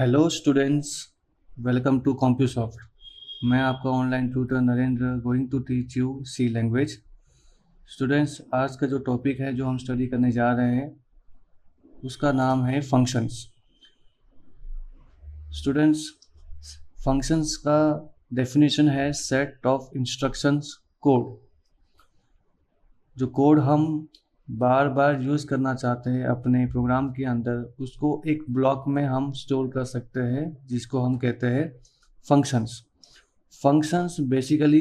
Hello students, welcome to Compusoft. मैं आपका online tutor Narendra going to teach you C language. Students, आज का जो टॉपिक है जो हम स्टडी करने जा रहे हैं उसका नाम है फंक्शंस। स्टूडेंट्स, फंक्शंस का डेफिनेशन है सेट ऑफ इंस्ट्रक्शंस कोड। जो कोड हम बार बार यूज़ करना चाहते हैं अपने प्रोग्राम के अंदर, उसको एक ब्लॉक में हम स्टोर कर सकते हैं जिसको हम कहते हैं functions. Functions basically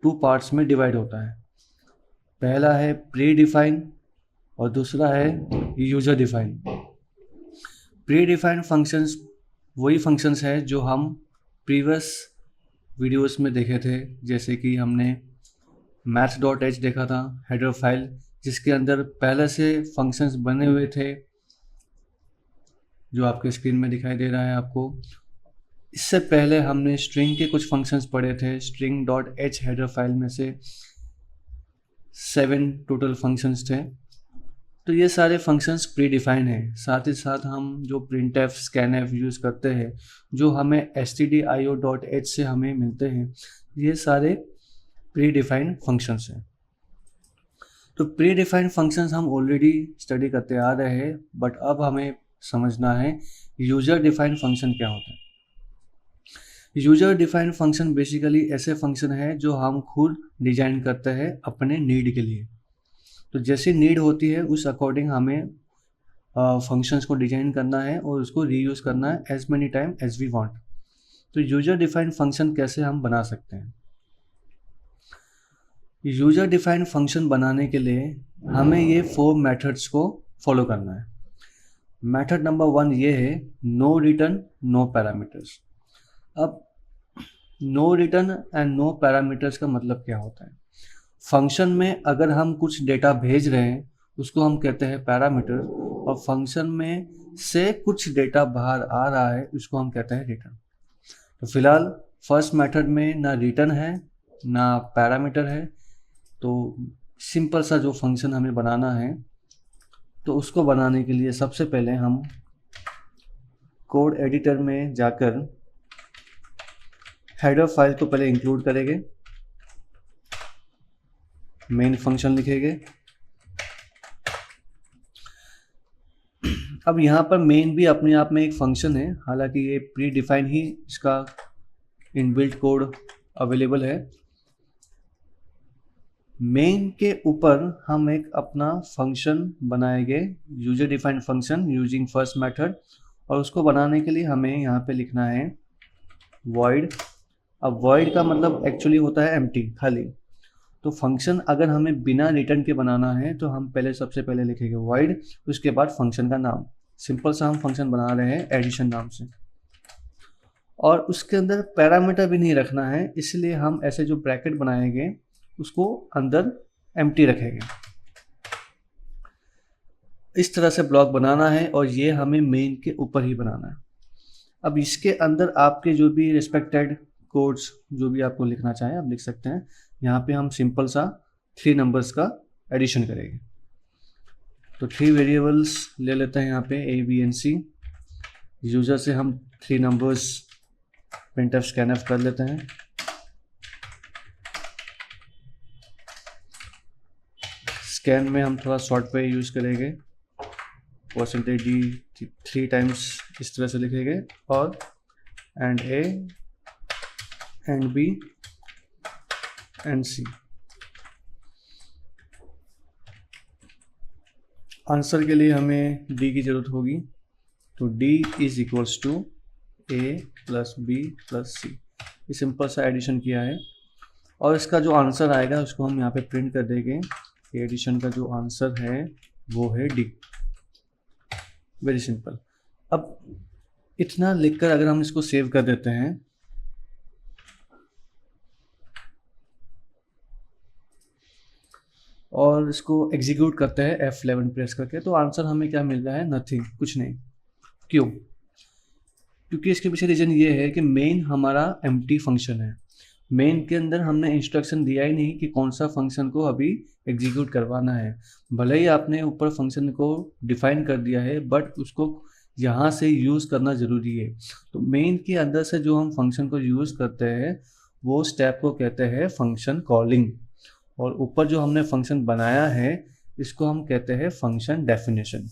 two parts में डिवाइड होता है। पहला है प्री डिफाइन और दूसरा है user define. Pre defined functions वही फंक्शंस है जो हम प्रीवियस वीडियोस में देखे थे, जैसे कि हमने maths.h देखा था, हेडर फाइल जिसके अंदर पहले से फंक्शंस बने हुए थे जो आपके स्क्रीन में दिखाई दे रहा है आपको। इससे पहले हमने स्ट्रिंग के कुछ फंक्शंस पढ़े थे। string.h हेडर फाइल में से 7 टोटल फंक्शंस थे। तो ये सारे फंक्शंस प्री डिफाइंड हैं। साथ ही साथ हम जो printf scanf यूज़ करते हैं, जो हमें stdio.h से हमें मिलते हैं, ये सारे प्री डिफाइंड फंक्शंस हैं। तो प्री डिफाइंड फंक्शंस हम ऑलरेडी स्टडी करते आ रहे हैं, बट अब हमें समझना है यूजर डिफाइंड फंक्शन क्या होता है। यूजर डिफाइंड फंक्शन बेसिकली ऐसे फंक्शन है जो हम खुद डिजाइन करते हैं अपने नीड के लिए। तो जैसी नीड होती है उस अकॉर्डिंग हमें फंक्शंस को डिजाइन करना है और उसको रीयूज करना है as many time as we want. तो यूजर डिफाइंड फंक्शन कैसे हम बना सकते हैं? यूजर डिफाइंड फंक्शन बनाने के लिए हमें ये 4 मेथड्स को फॉलो करना है। मेथड नंबर 1 ये है नो रिटर्न नो पैरामीटर्स। अब no return and no parameters का मतलब क्या होता है? फंक्शन में अगर हम कुछ डेटा भेज रहे हैं उसको हम कहते हैं पैरामीटर, और फंक्शन में से कुछ डेटा बाहर आ रहा है उसको हम कहते हैं रिटर्न। तो फिलहाल फर्स्ट मेथड में ना रिटर्न है ना पैरामीटर है, तो सिंपल सा जो फंक्शन हमें बनाना है, तो उसको बनाने के लिए सबसे पहले हम कोड एडिटर में जाकर हेडर फाइल को पहले इंक्लूड करेंगे, मेन फंक्शन लिखेंगे। अब यहाँ पर मेन भी अपने आप में एक फंक्शन है, हालांकि ये प्री डिफाइन ही इसका इनबिल्ट कोड अवेलेबल है। मेन के ऊपर हम एक अपना फंक्शन बनाएंगे, user defined function using first method, और उसको बनाने के लिए हमें यहाँ पे लिखना है void। अब void का मतलब एक्चुअली होता है एम्प्टी, खाली। तो फंक्शन अगर हमें बिना रिटर्न के बनाना है तो हम सबसे पहले लिखेंगे void, उसके बाद फंक्शन का नाम। सिंपल सा हम फंक्शन बना रहे हैं एडिशन नाम से, और उसके अंदर पैरामीटर भी नहीं रखना है, इसलिए हम ऐसे जो ब्रैकेट बनाएंगे उसको अंदर एम्प्टी रखेंगे। इस तरह से ब्लॉक बनाना है और ये हमें मेन के ऊपर ही बनाना है। अब इसके अंदर आपके जो भी रिस्पेक्टेड कोड्स जो भी आपको लिखना चाहें आप लिख सकते हैं। यहाँ पे हम सिंपल सा 3 नंबर्स का एडिशन करेंगे। तो 3 वेरिएबल्स ले लेते हैं यहाँ पे a b and c। User से हम 3 नंबर्स printf scanf कर लेते हैं। स्कैन में हम थोड़ा शॉर्ट पे यूज़ करेंगे, %d 3 टाइम्स इस तरह से लिखेंगे, और and a and b and c। Answer के लिए हमें d की ज़रूरत होगी, तो d is equals to a plus b plus c। ये सिंपल सा एडिशन किया है, और इसका जो आंसर आएगा उसको हम यहाँ पे प्रिंट कर देंगे। एडिशन का जो आंसर है वो है डी। Very simple. अब इतना लिखकर अगर हम इसको सेव कर देते हैं, और इसको एग्जीक्यूट करते हैं F11 प्रेस करके, तो आंसर हमें क्या मिल रहा है? नथिंग, कुछ नहीं। क्यों? क्योंकि इसके पीछे रीजन ये है कि मेन हमारा एम्प्टी फंक्शन है। मेन के अंदर हमने इंस्ट्रक्शन दिया ही नहीं कि कौन सा फंक्शन को अभी एग्जीक्यूट करवाना है। भले ही आपने ऊपर फंक्शन को डिफाइन कर दिया है, बट उसको यहाँ से यूज़ करना ज़रूरी है। तो मेन के अंदर से जो हम फंक्शन को यूज़ करते हैं वो स्टेप को कहते हैं फंक्शन कॉलिंग, और ऊपर जो हमने फंक्शन बनाया है इसको हम कहते हैं फंक्शन डेफिनेशन।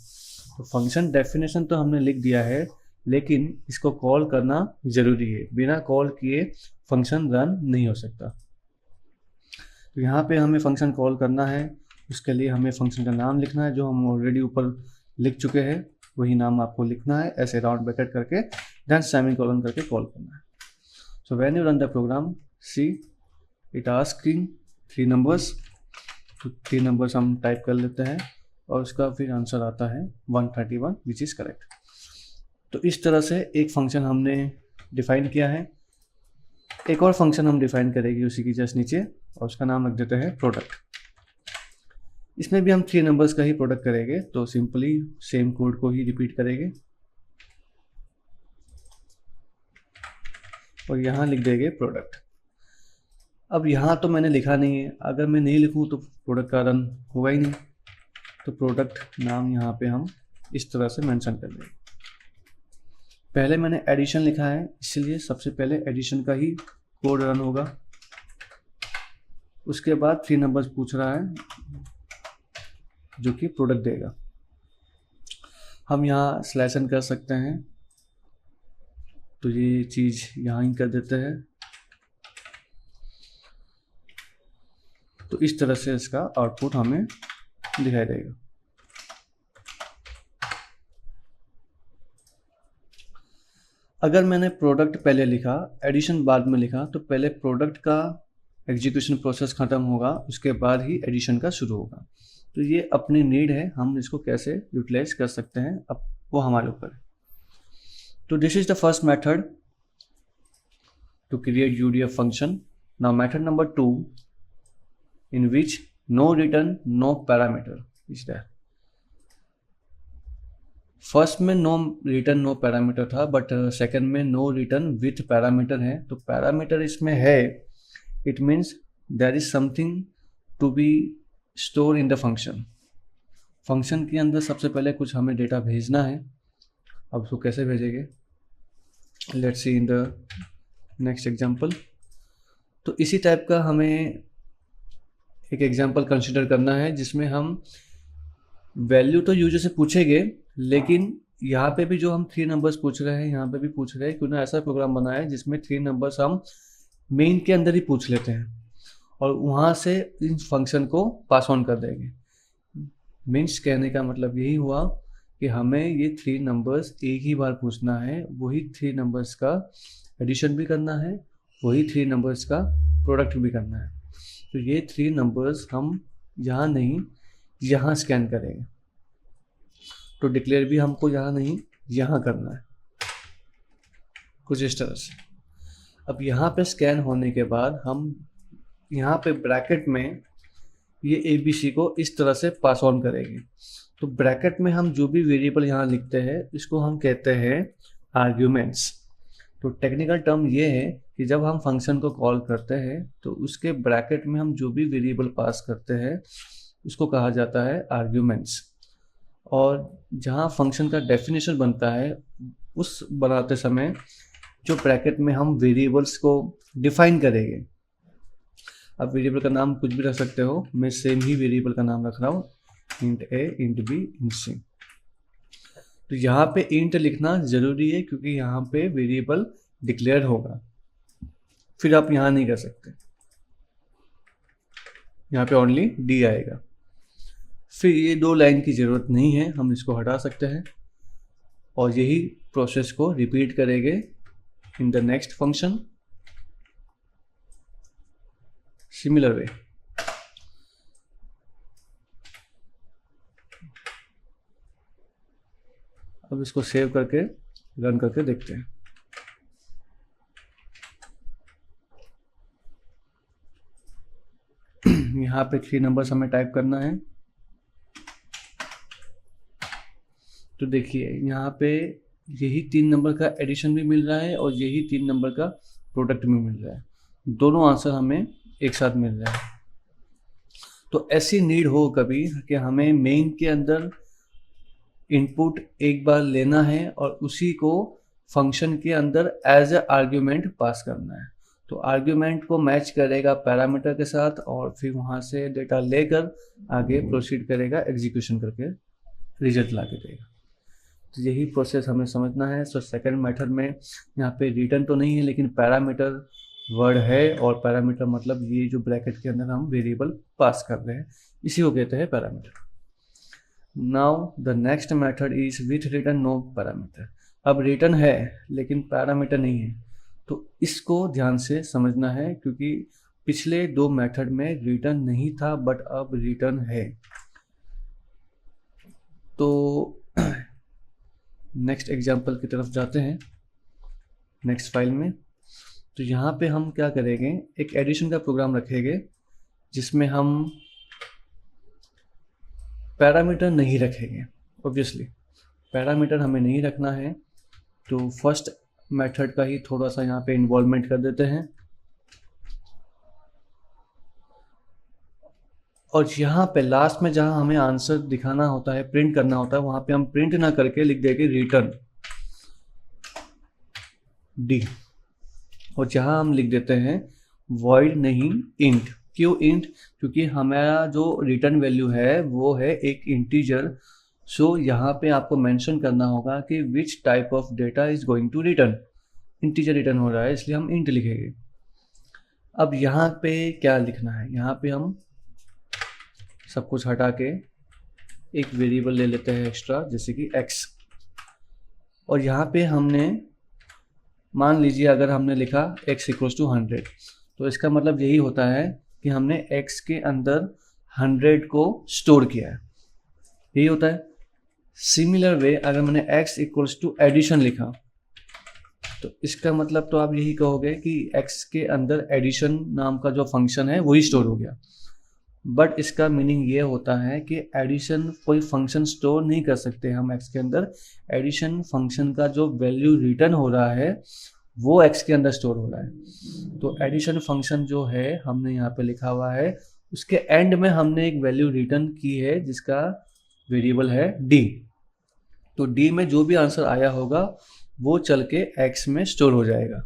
तो फंक्शन डेफिनेशन तो हमने लिख दिया है, लेकिन इसको कॉल करना ज़रूरी है, बिना कॉल किए फंक्शन रन नहीं हो सकता। तो यहाँ पे हमें फंक्शन कॉल करना है, उसके लिए हमें फंक्शन का नाम लिखना है जो हम ऑलरेडी ऊपर लिख चुके हैं, वही नाम आपको लिखना है, ऐसे राउंड ब्रैकेट करके देन सेमीकोलन करके कॉल करना है। So when you run the program, see it asking 3 numbers, तो 3 नंबर्स हम टाइप कर लेते हैं और उसका फिर आंसर आता है 131 विच इज़ करेक्ट। तो इस तरह से एक फंक्शन हमने डिफाइन किया है। एक और फंक्शन हम डिफाइन करेंगे उसी की जस्ट नीचे, और उसका नाम रख देते हैं प्रोडक्ट। इसमें भी हम 3 नंबर्स का ही प्रोडक्ट करेंगे, तो सिंपली सेम कोड को ही रिपीट करेंगे और यहाँ लिख देंगे प्रोडक्ट। अब यहाँ तो मैंने लिखा नहीं है, अगर मैं नहीं लिखूँ तो प्रोडक्ट का रन होगा ही नहीं, तो प्रोडक्ट नाम यहाँ पे हम इस तरह से मेंशन कर देंगे। पहले मैंने एडिशन लिखा है, इसलिए सबसे पहले एडिशन का ही कोड रन होगा। उसके बाद 3 नंबर्स पूछ रहा है जो कि प्रोडक्ट देगा। हम यहाँ स्लैशन कर सकते हैं, तो ये चीज़ यहाँ ही कर देते हैं। तो इस तरह से इसका आउटपुट हमें दिखाई देगा। अगर मैंने प्रोडक्ट पहले लिखा, एडिशन बाद में लिखा, तो पहले प्रोडक्ट का एग्जीक्यूशन प्रोसेस ख़त्म होगा, उसके बाद ही एडिशन का शुरू होगा। तो ये अपनी नीड है, हम इसको कैसे यूटिलाइज कर सकते हैं अब वो हमारे ऊपर है। तो this is the first method to create UDF function. Now method number 2 in which no return no parameter is there। First में नो रिटर्न नो पैरामीटर था, बट सेकंड में नो रिटर्न विथ पैरामीटर है। तो parameter इसमें है, it means there is something to be store in the function. Function के अंदर सबसे पहले कुछ हमें डेटा भेजना है। अब उसको कैसे भेजेंगे, let's see in the next example. तो इसी टाइप का हमें एक एग्जांपल कंसिडर करना है जिसमें हम वैल्यू तो यूजर से पूछेंगे, लेकिन यहाँ पे भी जो हम 3 नंबर्स पूछ रहे हैं, यहाँ पे भी पूछ रहे हैं क्यों ना ऐसा प्रोग्राम बनाया है जिसमें 3 नंबर्स हम मेन के अंदर ही पूछ लेते हैं और वहाँ से इन फंक्शन को पास ऑन कर देंगे। मीन्स कहने का मतलब यही हुआ कि हमें ये 3 नंबर्स एक ही बार पूछना है, वही 3 नंबर्स का एडिशन भी करना है, वही 3 नंबर्स का प्रोडक्ट भी करना है। तो ये 3 नंबर्स हम यहाँ नहीं यहाँ स्कैन करेंगे। तो डिक्लेयर भी हमको यहाँ नहीं यहाँ करना है, कुछ इस तरह से। अब यहाँ पे स्कैन होने के बाद हम यहाँ पे ब्रैकेट में ये ABC को इस तरह से पास ऑन करेंगे। तो ब्रैकेट में हम जो भी वेरिएबल यहाँ लिखते हैं इसको हम कहते हैं आर्ग्यूमेंट्स। तो टेक्निकल टर्म ये है कि जब हम फंक्शन को कॉल करते हैं तो उसके ब्रैकेट में हम जो भी वेरिएबल पास करते हैं उसको कहा जाता है आर्ग्यूमेंट्स। और जहाँ फंक्शन का डेफिनेशन बनता है उस बनाते समय जो ब्रैकेट में हम वेरिएबल्स को डिफाइन करेंगे। अब वेरिएबल का नाम कुछ भी रख सकते हो, मैं सेम ही वेरिएबल का नाम रख रहा हूँ, int a, int b, int c। तो यहाँ पे int लिखना ज़रूरी है क्योंकि यहाँ पे वेरिएबल डिक्लेयर होगा, फिर आप यहाँ नहीं कर सकते, यहाँ पे ओनली d आएगा। फिर ये 2 लाइन की ज़रूरत नहीं है, हम इसको हटा सकते हैं और यही प्रोसेस को रिपीट करेंगे in the next function similar way. अब इसको सेव करके रन करके देखते हैं। यहाँ पे 3 नंबर्स हमें टाइप करना है। तो देखिए यहाँ पे यही 3 नंबर का एडिशन भी मिल रहा है और यही 3 नंबर का प्रोडक्ट भी मिल रहा है, दोनों आंसर हमें एक साथ मिल रहा है। तो ऐसी नीड हो कभी कि हमें मेन के अंदर इनपुट एक बार लेना है और उसी को फंक्शन के अंदर एज ए आर्ग्यूमेंट पास करना है। तो आर्ग्यूमेंट को मैच करेगा पैरामीटर के साथ और फिर वहाँ से डेटा लेकर आगे प्रोसीड करेगा, एग्जीक्यूशन करके रिजल्ट ला के देगा। तो यही प्रोसेस हमें समझना है। सो सेकंड मेथड में यहाँ पे रिटर्न तो नहीं है लेकिन पैरामीटर वर्ड है, और पैरामीटर मतलब ये जो ब्रैकेट के अंदर हम वेरिएबल पास कर रहे हैं, इसी को कहते हैं parameter. Now the next method is with return no parameter. अब रिटर्न है लेकिन पैरामीटर नहीं है, तो इसको ध्यान से समझना है क्योंकि पिछले दो मेथड में रिटर्न नहीं था बट अब रिटर्न है। तो नेक्स्ट एग्जांपल की तरफ जाते हैं नेक्स्ट फाइल में। तो यहाँ पे हम क्या करेंगे, एक एडिशन का प्रोग्राम रखेंगे जिसमें हम पैरामीटर नहीं रखेंगे। ऑब्वियसली पैरामीटर हमें नहीं रखना है, तो फर्स्ट मेथड का ही थोड़ा सा यहाँ पे इन्वॉल्वमेंट कर देते हैं। और यहाँ पे लास्ट में जहाँ हमें आंसर दिखाना होता है, प्रिंट करना होता है, वहाँ पे हम प्रिंट ना करके लिख देंगे रिटर्न डी। और जहाँ हम लिख देते हैं वॉइड नहीं इंट। क्यों इंट? क्योंकि हमारा जो रिटर्न वैल्यू है वो है एक इंटीजर। सो यहाँ पे आपको मेंशन करना होगा कि which type of data is going to return. Integer return हो रहा है इसलिए हम इंट लिखेंगे। अब यहाँ पे क्या लिखना है, यहाँ पे हम सब कुछ हटा के एक वेरिएबल ले लेते हैं एक्स्ट्रा, जैसे कि x। और यहाँ पे हमने मान लीजिए अगर हमने लिखा x इक्वल्स टू 100, तो इसका मतलब यही होता है कि हमने x के अंदर 100 को स्टोर किया है, यही होता है। सिमिलर वे अगर मैंने x इक्वल्स टू एडिशन लिखा तो इसका मतलब तो आप यही कहोगे कि x के अंदर एडिशन नाम का जो फंक्शन है वही स्टोर हो गया। बट इसका मीनिंग ये होता है कि एडिशन कोई फंक्शन स्टोर नहीं कर सकते हम x के अंदर। एडिशन फंक्शन का जो वैल्यू रिटर्न हो रहा है वो x के अंदर स्टोर हो रहा है। तो एडिशन फंक्शन जो है हमने यहाँ पे लिखा हुआ है, उसके एंड में हमने एक वैल्यू रिटर्न की है जिसका वेरिएबल है d। तो d में जो भी आंसर आया होगा वो चल के x में स्टोर हो जाएगा।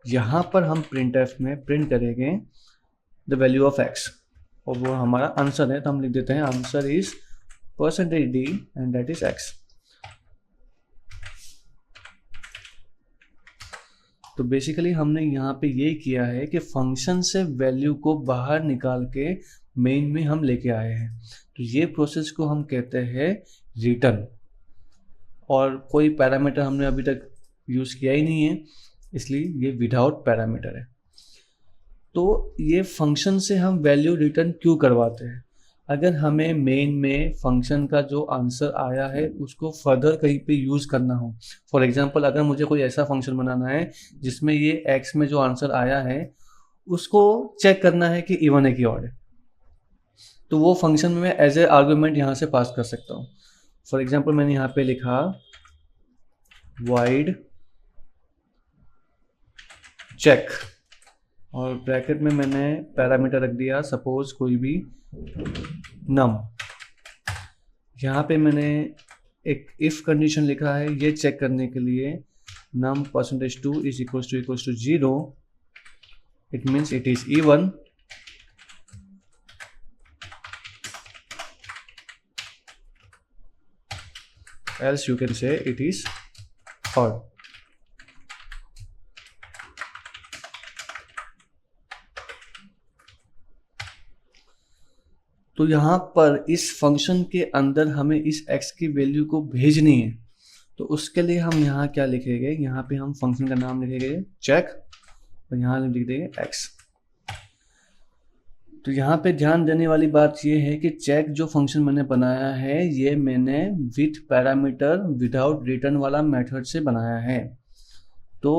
यहाँ पर हम printf में प्रिंट करेंगे द वैल्यू ऑफ x और वो हमारा आंसर है, तो हम लिख देते हैं answer is %d and that is x। तो बेसिकली हमने यहाँ पे ये किया है कि फंक्शन से वैल्यू को बाहर निकाल के मेन में हम लेके आए हैं। तो ये प्रोसेस को हम कहते हैं रिटर्न। और कोई पैरामीटर हमने अभी तक यूज़ किया ही नहीं है, इसलिए ये विदाउट पैरामीटर है। तो ये फंक्शन से हम वैल्यू रिटर्न क्यों करवाते हैं? अगर हमें मेन में फंक्शन का जो आंसर आया है उसको फर्दर कहीं पे यूज़ करना हो, फॉर एग्जांपल अगर मुझे कोई ऐसा फंक्शन बनाना है जिसमें ये x में जो आंसर आया है उसको चेक करना है कि इवन है कि ऑड है, तो वो फंक्शन में मैं एज ए आर्गुमेंट यहाँ से पास कर सकता हूँ। फॉर एग्जांपल मैंने यहाँ पे लिखा void चेक और ब्रैकेट में मैंने पैरामीटर रख दिया सपोज कोई भी नम। यहाँ पे मैंने एक इफ कंडीशन लिखा है ये चेक करने के लिए num %2 is equals to 0, it means it is even. else you can say it is odd। तो यहाँ पर इस फंक्शन के अंदर हमें इस x की वैल्यू को भेजनी है, तो उसके लिए हम यहाँ क्या लिखेंगे, यहाँ पे हम फंक्शन का नाम लिखेंगे चेक और यहाँ लिख देंगे x। तो यहाँ पे ध्यान देने वाली बात ये है कि चेक जो फंक्शन मैंने बनाया है ये मैंने विथ पैरामीटर विदाउट रिटर्न वाला मेथड से बनाया है। तो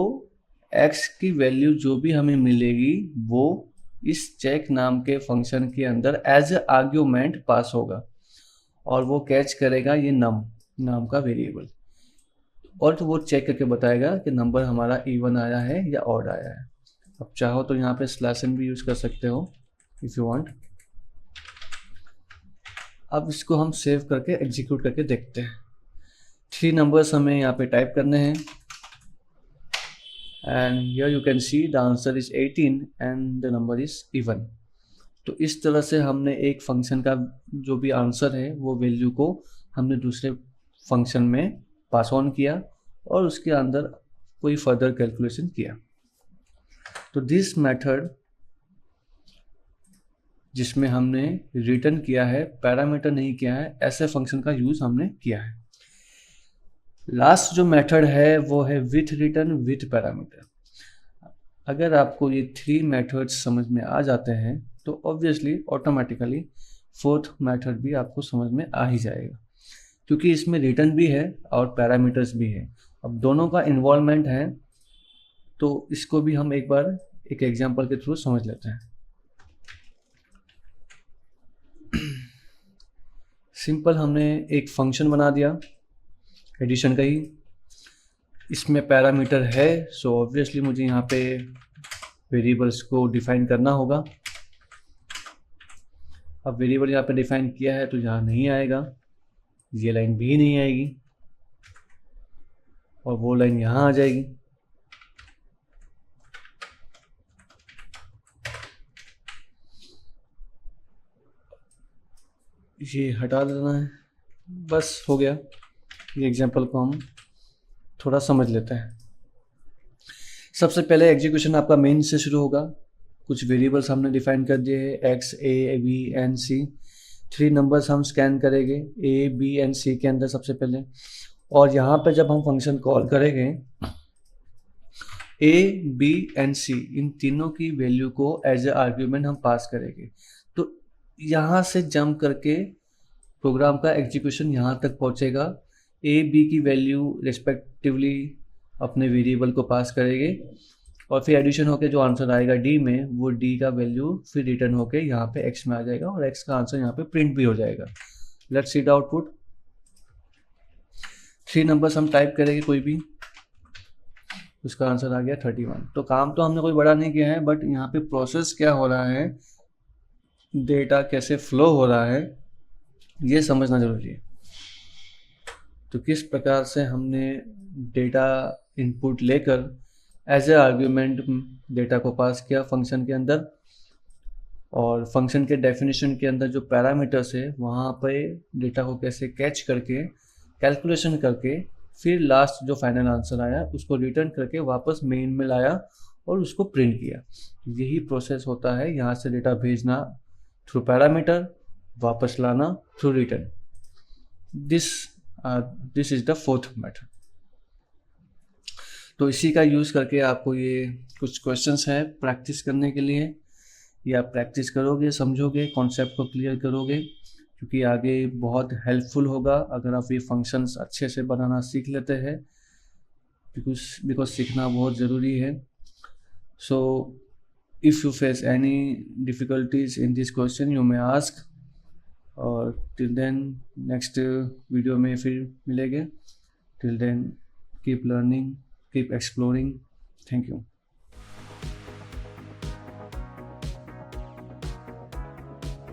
x की वैल्यू जो भी हमें मिलेगी वो इस चेक नाम के फंक्शन के अंदर एज ए आर्ग्यूमेंट पास होगा और वो कैच करेगा ये नम नाम का वेरिएबल, और तो वो चेक करके बताएगा कि नंबर हमारा इवन आया है या ऑड आया है। अब चाहो तो यहाँ पे स्लैशन भी यूज कर सकते हो इफ यू वांट। अब इसको हम सेव करके एग्जीक्यूट करके देखते हैं। 3 नंबर्स हमें यहाँ पे टाइप करने हैं and here you can see the answer is 18 and the number is even. तो इस तरह से हमने एक फंक्शन का जो भी आंसर है वो वैल्यू को हमने दूसरे फंक्शन में पास ऑन किया और उसके अंदर कोई फर्दर कैलकुलेशन किया। तो दिस मेथड जिसमें हमने रिटर्न किया है, पैरामीटर नहीं किया है, ऐसे फंक्शन का यूज हमने किया है। लास्ट जो मेथड है वो है विथ रिटर्न विथ पैरामीटर। अगर आपको ये 3 मेथड्स समझ में आ जाते हैं तो ऑब्वियसली ऑटोमेटिकली 4th मेथड भी आपको समझ में आ ही जाएगा, क्योंकि इसमें रिटर्न भी है और पैरामीटर्स भी है। अब दोनों का इन्वॉल्वमेंट है, तो इसको भी हम एक बार एक एग्जांपल के थ्रू समझ लेते हैं। सिंपल हमने एक फंक्शन बना दिया एडिशन का ही, इसमें पैरामीटर है, सो ऑब्वियसली मुझे यहाँ पे वेरिएबल्स को डिफाइन करना होगा। अब वेरिएबल यहाँ पे डिफाइन किया है तो यहाँ नहीं आएगा, ये लाइन भी नहीं आएगी और वो लाइन यहाँ आ जाएगी। ये हटा देना है, बस हो गया। ये एग्जांपल को हम थोड़ा समझ लेते हैं। सबसे पहले एग्जीक्यूशन आपका मेन से शुरू होगा। कुछ वेरिएबल्स हमने डिफाइन कर दिए हैं, x, a, b and c. 3 numbers हम स्कैन करेंगे ए, बी एंड सी के अंदर सबसे पहले, और यहाँ पे जब हम फंक्शन कॉल करेंगे ए, बी एंड सी, इन तीनों की वैल्यू को एज ए आर्ग्यूमेंट हम पास करेंगे। तो यहाँ से जंप करके प्रोग्राम का एग्जीक्यूशन यहाँ तक पहुँचेगा। ए, बी की वैल्यू रिस्पेक्टिवली अपने वेरिएबल को पास करेंगे और फिर एडिशन होके जो आंसर आएगा डी में, वो डी का वैल्यू फिर रिटर्न होके यहाँ पे एक्स में आ जाएगा और एक्स का आंसर यहाँ पे प्रिंट भी हो जाएगा। Let's see the output. 3 numbers हम टाइप करेंगे कोई भी, उसका आंसर आ गया 31। तो काम तो हमने कोई बड़ा नहीं किया है, बट यहाँ पे प्रोसेस क्या हो रहा है, डेटा कैसे फ्लो हो रहा है, ये समझना जरूरी है। तो किस प्रकार से हमने डेटा इनपुट लेकर एज ए आर्ग्यूमेंट डेटा को पास किया फंक्शन के अंदर, और फंक्शन के डेफिनेशन के अंदर जो पैरामीटर्स है वहाँ पे डेटा को कैसे कैच करके कैलकुलेशन करके फिर लास्ट जो फाइनल आंसर आया उसको रिटर्न करके वापस मेन में लाया और उसको प्रिंट किया। यही प्रोसेस होता है, यहाँ से डेटा भेजना थ्रू पैरामीटर, वापस लाना through return. This is the 4th method. तो इसी का यूज़ करके आपको ये कुछ क्वेश्चंस हैं प्रैक्टिस करने के लिए, या प्रैक्टिस करोगे, समझोगे, कॉन्सेप्ट को क्लियर करोगे, क्योंकि आगे बहुत हेल्पफुल होगा अगर आप ये फंक्शंस अच्छे से बनाना सीख लेते हैं, बिकॉज सीखना बहुत ज़रूरी है। So if you face any difficulties in this question you may ask, और टिल देन नेक्स्ट वीडियो में फिर मिलेंगे। Till then keep learning, keep exploring. Thank you.